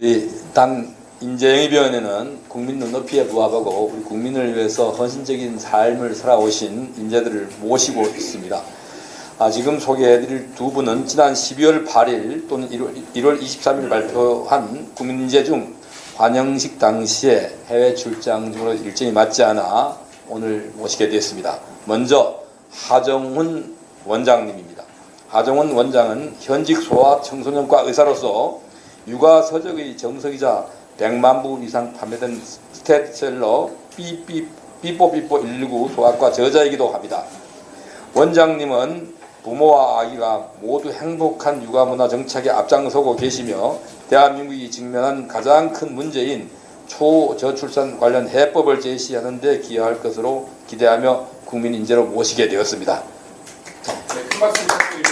우리 당 인재영입위원회는 국민 눈높이에 부합하고 우리 국민을 위해서 헌신적인 삶을 살아오신 인재들을 모시고 있습니다. 지금 소개해드릴 두 분은 지난 12월 8일 또는 1월 23일 발표한 국민인재 중 환영식 당시에 해외 출장 중으로 일정이 맞지 않아 오늘 모시게 되었습니다. 먼저 하정훈 원장님입니다. 하정훈 원장은 현직 소아 청소년과 의사로서 육아 서적의 정석이자 100만 부 이상 판매된 스테디셀러 삐뽀삐뽀 119 소아과 저자이기도 합니다. 원장님은 부모와 아기가 모두 행복한 육아 문화 정착에 앞장서고 계시며 대한민국이 직면한 가장 큰 문제인 초저출산 관련 해법을 제시하는 데 기여할 것으로 기대하며 국민 인재로 모시게 되었습니다. 네, 큰 박수 부탁드립니다.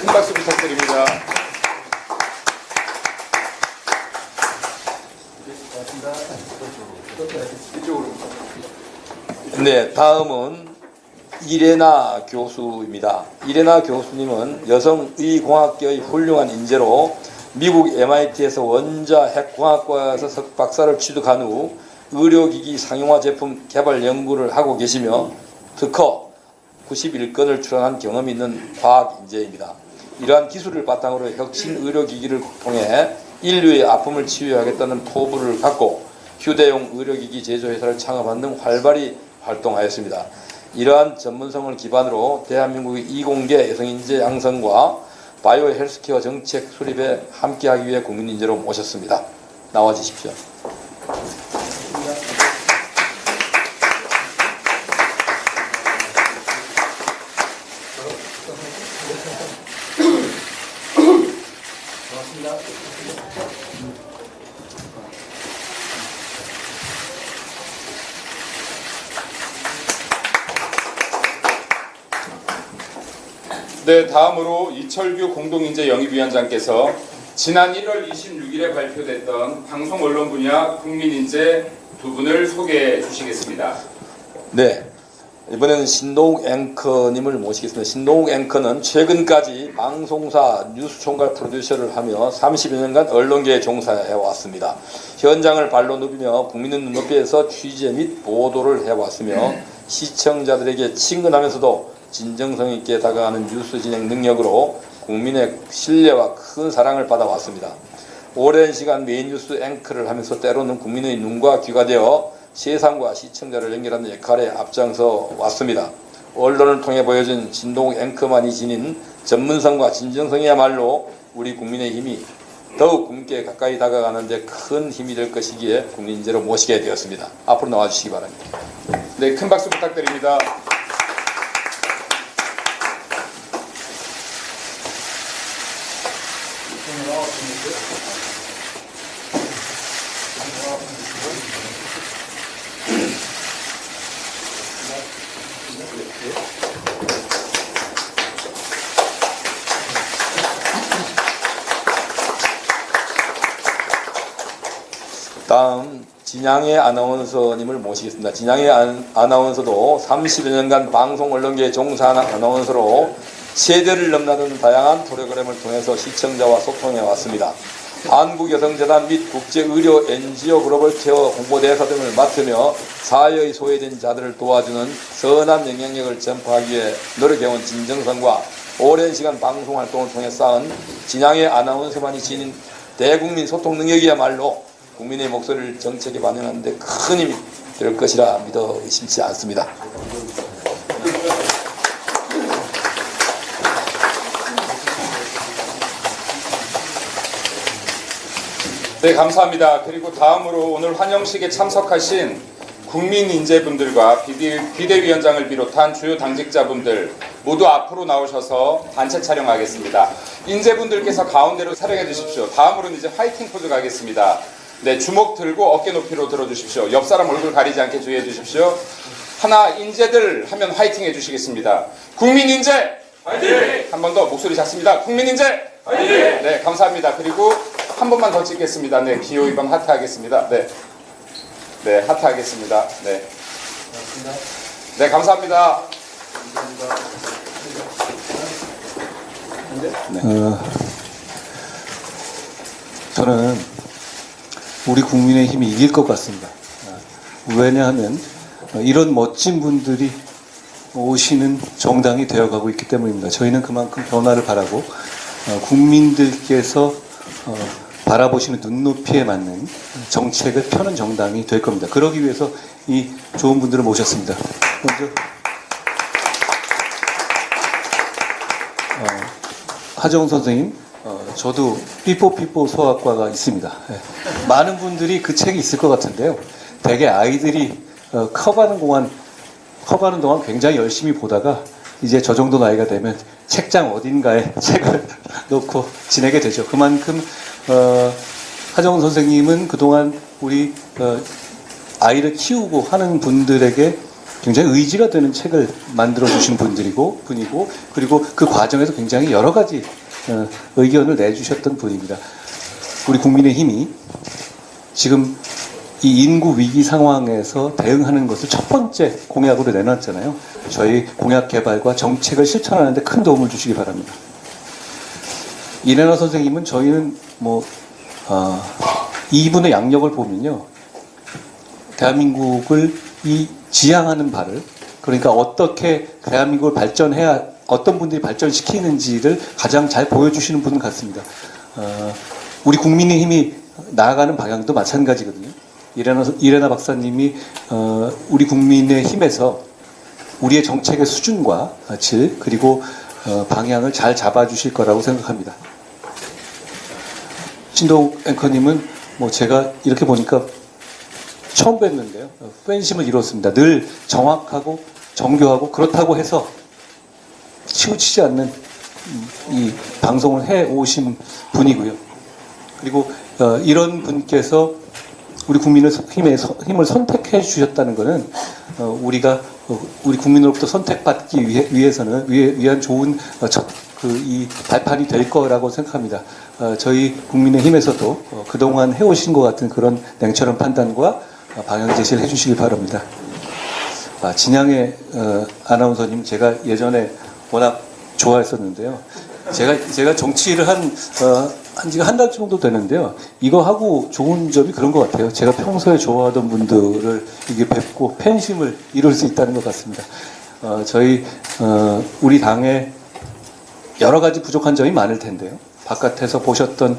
큰 박수 부탁드립니다. 네, 다음은 이레나 교수입니다. 이레나 교수님은 여성의공학계의 훌륭한 인재로 미국 MIT에서 원자 핵공학과에서 석박사를 취득한 후 의료기기 상용화 제품 개발 연구를 하고 계시며 특허 91건을 출원한 경험이 있는 과학 인재입니다. 이러한 기술을 바탕으로 혁신 의료기기를 통해 인류의 아픔을 치유하겠다는 포부를 갖고 휴대용 의료기기 제조회사를 창업한 등 활발히 활동하였습니다. 이러한 전문성을 기반으로 대한민국의 이공계 여성인재 양성과 바이오 헬스케어 정책 수립에 함께하기 위해 국민인재로 모셨습니다. 나와주십시오. 네, 다음으로 이철규 공동인재영입위원장께서 지난 1월 26일에 발표됐던 방송 언론 분야 국민인재 두 분을 소개해 주시겠습니다. 네, 이번에는 신동욱 앵커님을 모시겠습니다. 신동욱 앵커는 최근까지 방송사 뉴스 총괄 프로듀서를 하며 30여 년간 언론계에 종사해왔습니다. 현장을 발로 누비며 국민의 눈높이에서 취재 및 보도를 해왔으며 시청자들에게 친근하면서도 진정성 있게 다가가는 뉴스 진행 능력으로 국민의 신뢰와 큰 사랑을 받아왔습니다. 오랜 시간 메인 뉴스 앵커를 하면서 때로는 국민의 눈과 귀가 되어 세상과 시청자를 연결하는 역할에 앞장서 왔습니다. 언론을 통해 보여준 신동욱 앵커만이 지닌 전문성과 진정성이야말로 우리 국민의 힘이 더욱 국민께 가까이 다가가는 데 큰 힘이 될 것이기에 국민인재로 모시게 되었습니다. 앞으로 나와주시기 바랍니다. 네, 큰 박수 부탁드립니다. 다음 진양의 아나운서님을 모시겠습니다. 진양의 아나운서도 30여 년간 방송 언론계에 종사한 아나운서로 세대를 넘나드는 다양한 프로그램을 통해서 시청자와 소통해 왔습니다. 한국여성재단 및 국제의료 NGO 글로벌 케어 홍보대사 등을 맡으며 사회의 소외된 자들을 도와주는 선한 영향력을 전파하기 위해 노력해온 진정성과 오랜 시간 방송 활동을 통해 쌓은 진양의 아나운서만이 지닌 대국민 소통 능력이야말로 국민의 목소리를 정책에 반영하는 데 큰 힘이 될 것이라 믿어 의심치 않습니다. 네, 감사합니다. 그리고 다음으로 오늘 환영식에 참석하신 국민인재분들과 비대위원장을 비롯한 주요 당직자분들 모두 앞으로 나오셔서 단체 촬영하겠습니다. 인재분들께서 가운데로 촬영해 주십시오. 다음으로는 이제 화이팅 포즈 가겠습니다. 네, 주먹 들고 어깨 높이로 들어주십시오. 옆 사람 얼굴 가리지 않게 주의해 주십시오. 하나, 인재들 하면 화이팅 해주시겠습니다. 국민 인재 화이팅! 한 번 더 목소리 작습니다. 국민인재! 화이팅! 네, 감사합니다. 그리고 한 번만 더 찍겠습니다. 네, 기호 2번 하트 하겠습니다. 네. 네, 하트 하겠습니다. 네. 네, 감사합니다. 저는 우리 국민의힘이 이길 것 같습니다. 왜냐하면 이런 멋진 분들이 오시는 정당이 되어가고 있기 때문입니다. 저희는 그만큼 변화를 바라고 국민들께서 바라보시는 눈높이에 맞는 정책을 펴는 정당이 될 겁니다. 그러기 위해서 이 좋은 분들을 모셨습니다. 먼저 하정우 선생님, 저도 삐뽀삐뽀 소아과가 있습니다. 많은 분들이 그 책이 있을 것 같은데요. 대개 아이들이 커가는 동안 굉장히 열심히 보다가 이제 저 정도 나이가 되면 책장 어딘가에 책을 놓고 지내게 되죠. 그만큼 하정우 선생님은 그동안 우리 아이를 키우고 하는 분들에게 굉장히 의지가 되는 책을 만들어 주신 분이고 그리고 그 과정에서 굉장히 여러 가지 의견을 내주셨던 분입니다. 우리 국민의힘이 지금 이 인구 위기 상황에서 대응하는 것을 첫 번째 공약으로 내놨잖아요. 저희 공약 개발과 정책을 실천하는 데 큰 도움을 주시기 바랍니다. 이래나 선생님은 저희는 이분의 양력을 보면요. 대한민국을 지향하는 바를, 그러니까 어떻게 대한민국을 발전해야 어떤 분들이 발전시키는지를 가장 잘 보여주시는 분 같습니다. 우리 국민의힘이 나아가는 방향도 마찬가지거든요. 이래나 박사님이 우리 국민의힘에서 우리의 정책의 수준과 질 그리고 방향을 잘 잡아주실 거라고 생각합니다. 신동욱 앵커님은 제가 이렇게 보니까 처음 뵀는데요. 팬심을 이뤘습니다. 늘 정확하고 정교하고 그렇다고 해서 치우치지 않는 이 방송을 해 오신 분이고요. 그리고 이런 분께서 우리 국민의 힘을 선택해 주셨다는 것은 우리가 우리 국민으로부터 선택받기 위한 좋은 이 발판이 될 거라고 생각합니다. 저희 국민의힘에서도 그동안 해오신 것 같은 그런 냉철한 판단과 방향 제시를 해주시기 바랍니다. 진양의 아나운서님 제가 예전에 워낙 좋아했었는데요. 제가 정치를 한 지가 한 달 정도 되는데요. 이거 하고 좋은 점이 그런 것 같아요. 제가 평소에 좋아하던 분들을 이게 뵙고 팬심을 이룰 수 있다는 것 같습니다. 저희 우리 당에 여러 가지 부족한 점이 많을 텐데요. 바깥에서 보셨던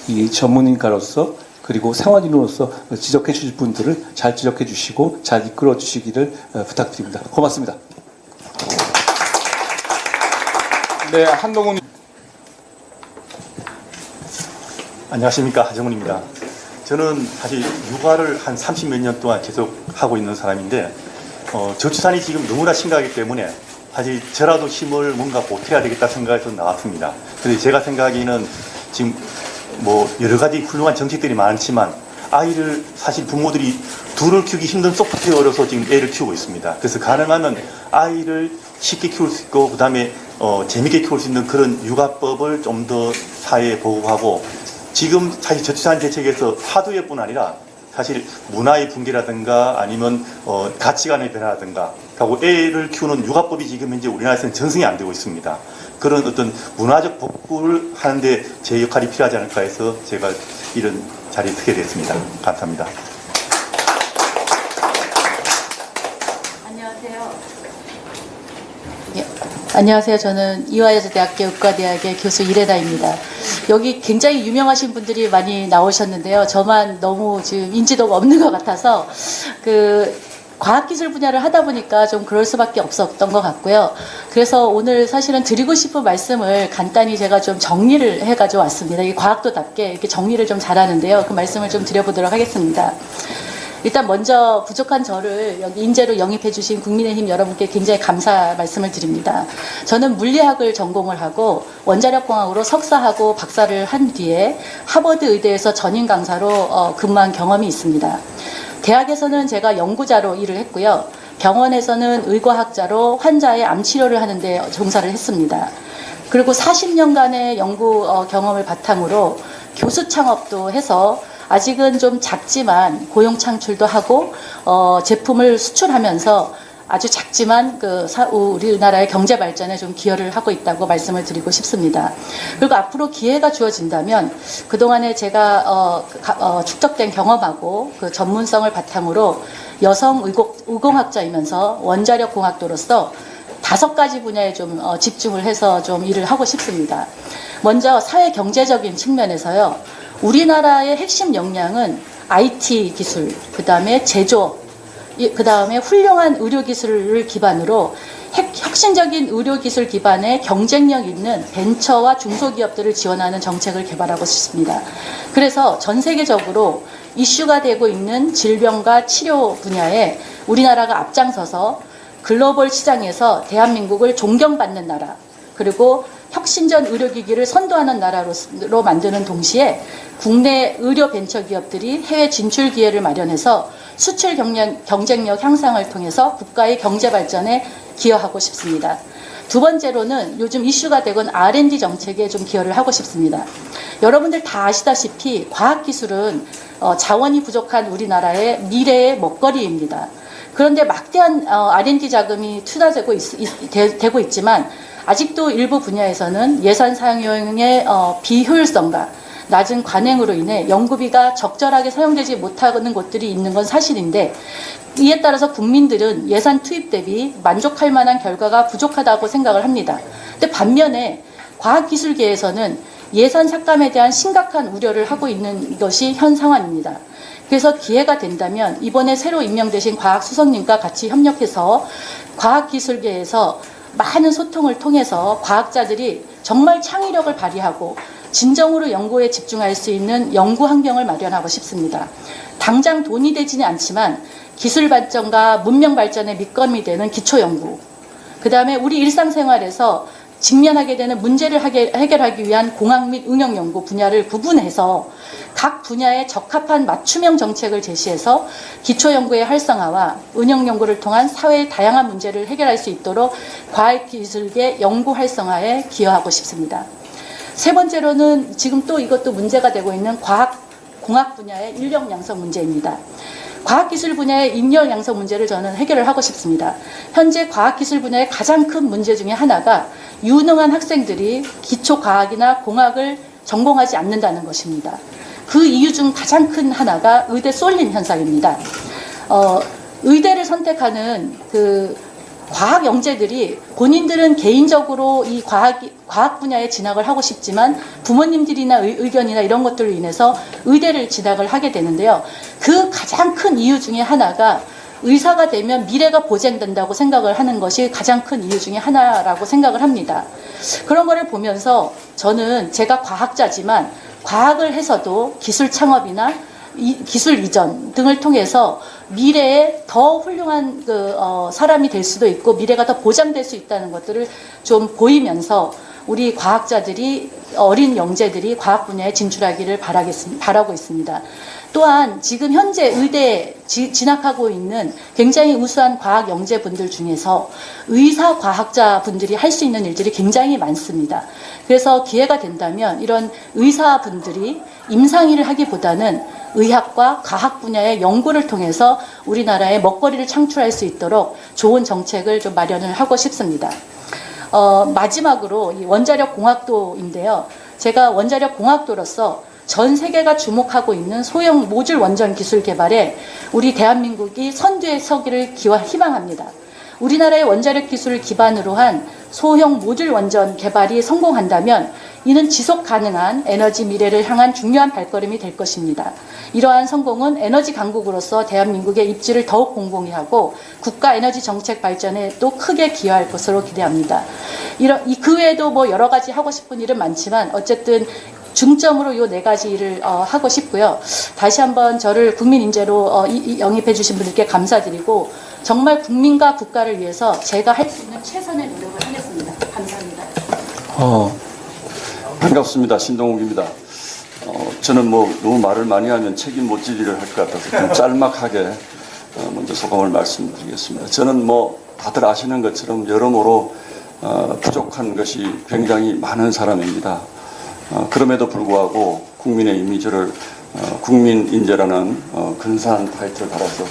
이 전문인가로서 그리고 생활인으로서 지적해 주실 분들을 잘 지적해 주시고 잘 이끌어 주시기를 부탁드립니다. 고맙습니다. 네, 한동훈. 안녕하십니까, 하정훈입니다. 저는 사실 육아를 한 30몇 년 동안 계속 하고 있는 사람인데 저출산이 지금 너무나 심각하기 때문에 사실 저라도 힘을 뭔가 보태야 되겠다 생각해서 나왔습니다. 그래서 제가 생각하기에는 지금 여러 가지 훌륭한 정책들이 많지만 아이를 사실 부모들이 둘을 키우기 힘든 소프트웨어로서 지금 애를 키우고 있습니다. 그래서 가능하면 아이를 쉽게 키울 수 있고 그 다음에 재밌게 키울 수 있는 그런 육아법을 좀 더 사회에 보고하고 지금 사실 저출산 대책에서 하도에뿐 아니라 사실 문화의 붕괴라든가 아니면 가치관의 변화라든가 하고 애를 키우는 육아법이 지금 현재 우리나라에서는 전승이 안 되고 있습니다. 그런 어떤 문화적 복구를 하는데 제 역할이 필요하지 않을까 해서 제가 이런 자리에 서게 됐습니다. 감사합니다. 안녕하세요. 저는 이화여자대학교 의과대학의 교수 이래나입니다. 여기 굉장히 유명하신 분들이 많이 나오셨는데요. 저만 너무 지금 인지도가 없는 것 같아서 과학기술 분야를 하다 보니까 좀 그럴 수밖에 없었던 것 같고요. 그래서 오늘 사실은 드리고 싶은 말씀을 간단히 제가 좀 정리를 해가지고 왔습니다. 이 과학도답게 이렇게 정리를 좀 잘하는데요. 그 말씀을 좀 드려보도록 하겠습니다. 일단 먼저 부족한 저를 여기 인재로 영입해 주신 국민의힘 여러분께 굉장히 감사 말씀을 드립니다. 저는 물리학을 전공을 하고 원자력공학으로 석사하고 박사를 한 뒤에 하버드 의대에서 전임 강사로 근무한 경험이 있습니다. 대학에서는 제가 연구자로 일을 했고요. 병원에서는 의과학자로 환자의 암 치료를 하는데 종사를 했습니다. 그리고 40년간의 연구 경험을 바탕으로 교수 창업도 해서 아직은 좀 작지만 고용 창출도 하고 제품을 수출하면서 아주 작지만 우리나라의 경제 발전에 좀 기여를 하고 있다고 말씀을 드리고 싶습니다. 그리고 앞으로 기회가 주어진다면 그동안에 제가 축적된 경험하고 그 전문성을 바탕으로 여성 의공학자이면서 원자력 공학도로서 5가지 분야에 좀 집중을 해서 좀 일을 하고 싶습니다. 먼저 사회 경제적인 측면에서요. 우리나라의 핵심 역량은 IT 기술, 그다음에 제조업, 그다음에 훌륭한 의료 기술을 기반으로 혁신적인 의료 기술 기반의 경쟁력 있는 벤처와 중소기업들을 지원하는 정책을 개발하고 싶습니다. 그래서 전 세계적으로 이슈가 되고 있는 질병과 치료 분야에 우리나라가 앞장서서 글로벌 시장에서 대한민국을 존경받는 나라, 그리고 혁신적 의료기기를 선도하는 나라로 만드는 동시에 국내 의료 벤처 기업들이 해외 진출 기회를 마련해서 수출 경쟁력 향상을 통해서 국가의 경제 발전에 기여하고 싶습니다. 두 번째로는 요즘 이슈가 되건 R&D 정책에 좀 기여를 하고 싶습니다. 여러분들 다 아시다시피 과학기술은 자원이 부족한 우리나라의 미래의 먹거리입니다. 그런데 막대한 R&D 자금이 투자되고 되고 있지만 아직도 일부 분야에서는 예산 사용의 비효율성과 낮은 관행으로 인해 연구비가 적절하게 사용되지 못하는 곳들이 있는 건 사실인데, 이에 따라서 국민들은 예산 투입 대비 만족할 만한 결과가 부족하다고 생각을 합니다. 근데 반면에 과학기술계에서는 예산 삭감에 대한 심각한 우려를 하고 있는 것이 현 상황입니다. 그래서 기회가 된다면 이번에 새로 임명되신 과학수석님과 같이 협력해서 과학기술계에서 많은 소통을 통해서 과학자들이 정말 창의력을 발휘하고 진정으로 연구에 집중할 수 있는 연구 환경을 마련하고 싶습니다. 당장 돈이 되지는 않지만 기술 발전과 문명 발전의 밑거름이 되는 기초연구, 그 다음에 우리 일상생활에서 직면하게 되는 문제를 해결하기 위한 공학 및 응용연구 분야를 구분해서 각 분야에 적합한 맞춤형 정책을 제시해서 기초연구의 활성화와 응용연구를 통한 사회의 다양한 문제를 해결할 수 있도록 과학기술계 연구 활성화에 기여하고 싶습니다. 세 번째로는 지금 또 이것도 문제가 되고 있는 공학 분야의 인력 양성 문제입니다. 과학기술 분야의 인력 양성 문제를 저는 해결을 하고 싶습니다. 현재 과학기술 분야의 가장 큰 문제 중에 하나가 유능한 학생들이 기초과학이나 공학을 전공하지 않는다는 것입니다. 그 이유 중 가장 큰 하나가 의대 쏠림 현상입니다. 의대를 선택하는 과학 영재들이 본인들은 개인적으로 이 과학 분야에 진학을 하고 싶지만 부모님들이나 의견이나 이런 것들로 인해서 의대를 진학을 하게 되는데요. 그 가장 큰 이유 중에 하나가 의사가 되면 미래가 보장된다고 생각을 하는 것이 가장 큰 이유 중에 하나라고 생각을 합니다. 그런 거를 보면서 저는 제가 과학자지만 과학을 해서도 기술 창업이나 기술 이전 등을 통해서 미래에 더 훌륭한 사람이 될 수도 있고 미래가 더 보장될 수 있다는 것들을 좀 보이면서 우리 과학자들이 어린 영재들이 과학 분야에 진출하기를 바라고 있습니다. 또한 지금 현재 의대에 진학하고 있는 굉장히 우수한 과학 영재분들 중에서 의사 과학자분들이 할 수 있는 일들이 굉장히 많습니다. 그래서 기회가 된다면 이런 의사분들이 임상일을 하기보다는 의학과 과학 분야의 연구를 통해서 우리나라의 먹거리를 창출할 수 있도록 좋은 정책을 좀 마련을 하고 싶습니다. 마지막으로 이 원자력 공학도인데요. 제가 원자력 공학도로서 전 세계가 주목하고 있는 소형 모듈 원전 기술 개발에 우리 대한민국이 선두에 서기를 희망합니다. 우리나라의 원자력 기술을 기반으로 한 소형 모듈 원전 개발이 성공한다면 이는 지속 가능한 에너지 미래를 향한 중요한 발걸음이 될 것입니다. 이러한 성공은 에너지 강국으로서 대한민국의 입지를 더욱 공공히 하고 국가 에너지 정책 발전에 또 크게 기여할 것으로 기대합니다. 그 외에도 뭐 여러 가지 하고 싶은 일은 많지만 어쨌든 중점으로 요 4가지 일을 하고 싶고요. 다시 한번 저를 국민 인재로 영입해 주신 분들께 감사드리고 정말 국민과 국가를 위해서 제가 할 수 있는 최선의 노력을 하겠습니다. 감사합니다. 반갑습니다. 신동욱입니다. 저는 뭐 너무 말을 많이 하면 책임 못 지기를 할 것 같아서 좀 짤막하게 먼저 소감을 말씀드리겠습니다. 저는 뭐 다들 아시는 것처럼 여러모로 부족한 것이 굉장히 많은 사람입니다. 그럼에도 불구하고 국민의힘이 저를 국민인재라는 근사한 타이틀을 달아서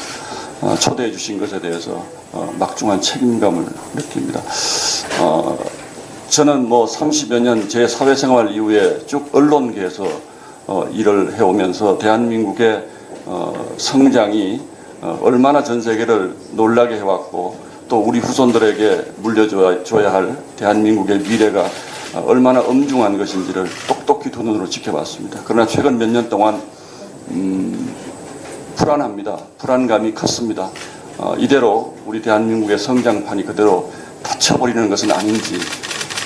초대해 주신 것에 대해서 막중한 책임감을 느낍니다. 저는 뭐 30여 년 제 사회생활 이후에 쭉 언론계에서 일을 해오면서 대한민국의 성장이 얼마나 전 세계를 놀라게 해왔고 또 우리 후손들에게 물려줘야 할 대한민국의 미래가 얼마나 엄중한 것인지를 똑똑히 두 눈으로 지켜봤습니다. 그러나 최근 몇 년 동안 불안합니다. 불안감이 컸습니다. 이대로 우리 대한민국의 성장판이 그대로 닫혀버리는 것은 아닌지,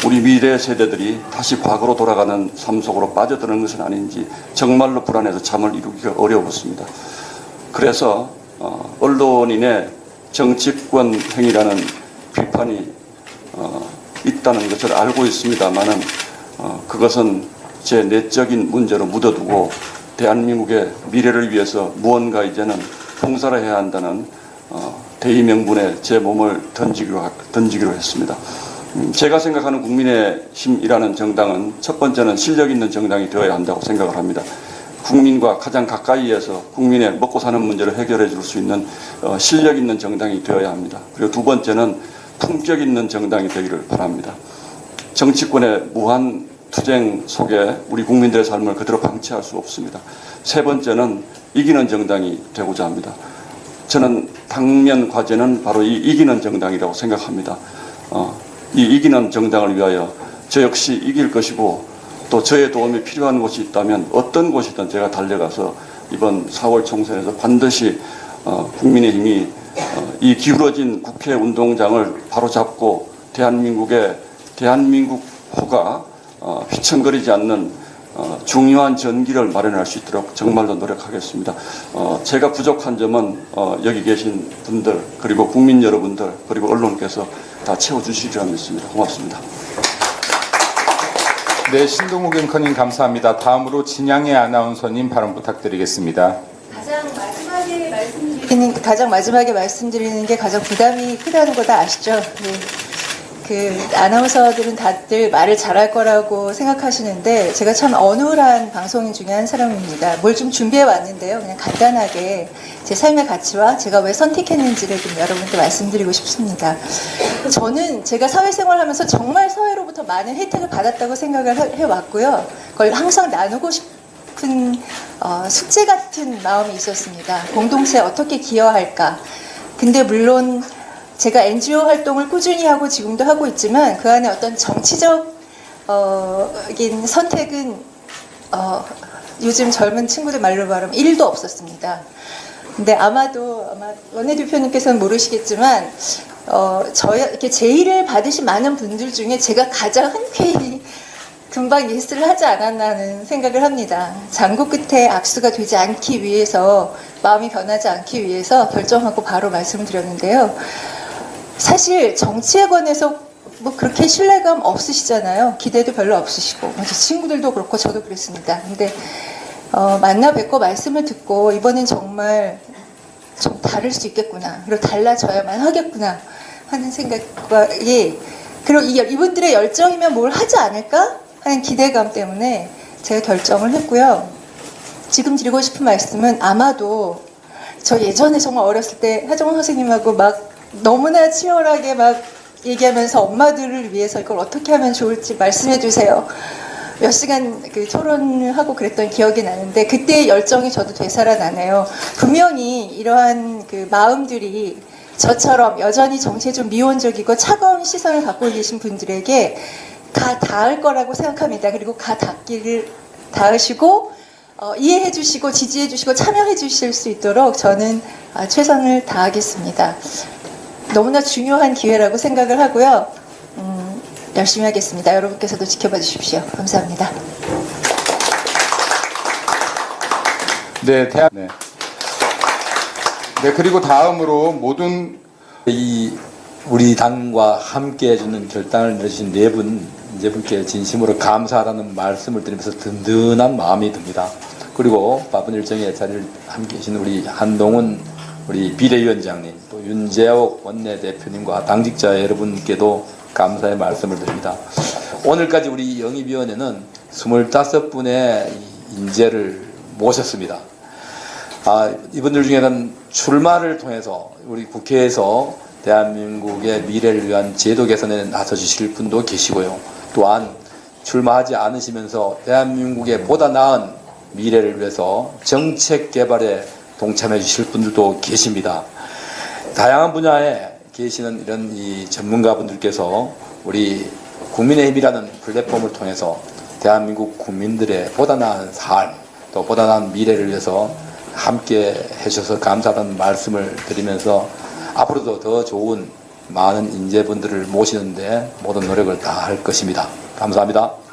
우리 미래 세대들이 다시 과거로 돌아가는 삶 속으로 빠져드는 것은 아닌지 정말로 불안해서 잠을 이루기가 어려웠습니다. 그래서 언론인의 정치권 행위라는 비판이 있다는 것을 알고 있습니다만은 그것은 제 내적인 문제로 묻어두고 대한민국의 미래를 위해서 무언가 이제는 봉사를 해야 한다는 대의명분에 제 몸을 던지기로 했습니다. 제가 생각하는 국민의힘이라는 정당은 첫 번째는 실력 있는 정당이 되어야 한다고 생각을 합니다. 국민과 가장 가까이에서 국민의 먹고 사는 문제를 해결해 줄 수 있는 실력 있는 정당이 되어야 합니다. 그리고 두 번째는 품격 있는 정당이 되기를 바랍니다. 정치권의 무한 투쟁 속에 우리 국민들의 삶을 그대로 방치할 수 없습니다. 세 번째는 이기는 정당이 되고자 합니다. 저는 당면 과제는 바로 이 이기는 정당이라고 생각합니다. 이 이기는 정당을 위하여 저 역시 이길 것이고 또 저의 도움이 필요한 곳이 있다면 어떤 곳이든 제가 달려가서 이번 4월 총선에서 반드시 국민의힘이 이 기울어진 국회 운동장을 바로잡고 대한민국호가 휘청거리지 않는 중요한 전기를 마련할 수 있도록 정말로 노력하겠습니다. 제가 부족한 점은 여기 계신 분들 그리고 국민 여러분들 그리고 언론께서 다 채워주시리라 믿습니다. 고맙습니다. 네, 신동욱 앵커님 감사합니다. 다음으로 진양의 아나운서님 발언 부탁드리겠습니다. 가장 마지막에 말씀드리는 게 가장 부담이 크다는 거 다 아시죠? 네. 그 아나운서들은 다들 말을 잘할 거라고 생각하시는데 제가 참 어눌한 방송인 중에 한 사람입니다. 뭘 좀 준비해 왔는데요. 그냥 간단하게 제 삶의 가치와 제가 왜 선택했는지를 좀 여러분께 말씀드리고 싶습니다. 저는 제가 사회생활하면서 정말 사회로부터 많은 혜택을 받았다고 생각을 해왔고요. 그걸 항상 나누고 싶은 숙제 같은 마음이 있었습니다. 공동체에 어떻게 기여할까. 근데 물론 제가 NGO 활동을 꾸준히 하고 지금도 하고 있지만 그 안에 어떤 정치적인 선택은 요즘 젊은 친구들 말로 말하면 1도 없었습니다. 근데 아마 원내대표님께서는 모르시겠지만 이렇게 제의를 받으신 많은 분들 중에 제가 가장 흔쾌히 금방 예스를 하지 않았나는 생각을 합니다. 장구 끝에 악수가 되지 않기 위해서 마음이 변하지 않기 위해서 결정하고 바로 말씀을 드렸는데요. 사실 정치에 관해서 뭐 그렇게 신뢰감 없으시잖아요. 기대도 별로 없으시고 제 친구들도 그렇고 저도 그랬습니다. 근데 만나 뵙고 말씀을 듣고 이번엔 정말 좀 다를 수 있겠구나. 그리고 달라져야만 하겠구나 하는 생각과 그리고 이분들의 열정이면 뭘 하지 않을까 하는 기대감 때문에 제가 결정을 했고요. 지금 드리고 싶은 말씀은 아마도 저 예전에 정말 어렸을 때 하정우 선생님하고 막 너무나 치열하게 막 얘기하면서 엄마들을 위해서 이걸 어떻게 하면 좋을지 말씀해 주세요. 몇 시간 그 토론을 하고 그랬던 기억이 나는데 그때의 열정이 저도 되살아나네요. 분명히 이러한 그 마음들이 저처럼 여전히 정치에 좀 미온적이고 차가운 시선을 갖고 계신 분들에게 가 닿을 거라고 생각합니다. 그리고 가 닿으시고 이해해 주시고 지지해 주시고 참여해 주실 수 있도록 저는 최선을 다하겠습니다. 너무나 중요한 기회라고 생각을 하고요. 열심히 하겠습니다. 여러분께서도 지켜봐 주십시오. 감사합니다. 네, 그리고 다음으로 모든 우리 당과 함께 해주는 결단을 내리신 네 분께 진심으로 감사하다는 말씀을 드리면서 든든한 마음이 듭니다. 그리고 바쁜 일정에 자리를 함께 계신 우리 한동훈 우리 비대위원장님, 또 윤재옥 원내대표님과 당직자 여러분께도 감사의 말씀을 드립니다. 오늘까지 우리 영입위원회는 25분의 인재를 모셨습니다. 이분들 중에는 출마를 통해서 우리 국회에서 대한민국의 미래를 위한 제도 개선에 나서 주실 분도 계시고요. 또한 출마하지 않으시면서 대한민국의 보다 나은 미래를 위해서 정책 개발에 동참해 주실 분들도 계십니다. 다양한 분야에 계시는 이런 이 전문가분들께서 우리 국민의힘이라는 플랫폼을 통해서 대한민국 국민들의 보다 나은 삶, 또 보다 나은 미래를 위해서 함께 해주셔서 감사하다는 말씀을 드리면서 앞으로도 더 좋은 많은 인재분들을 모시는데 모든 노력을 다할 것입니다. 감사합니다.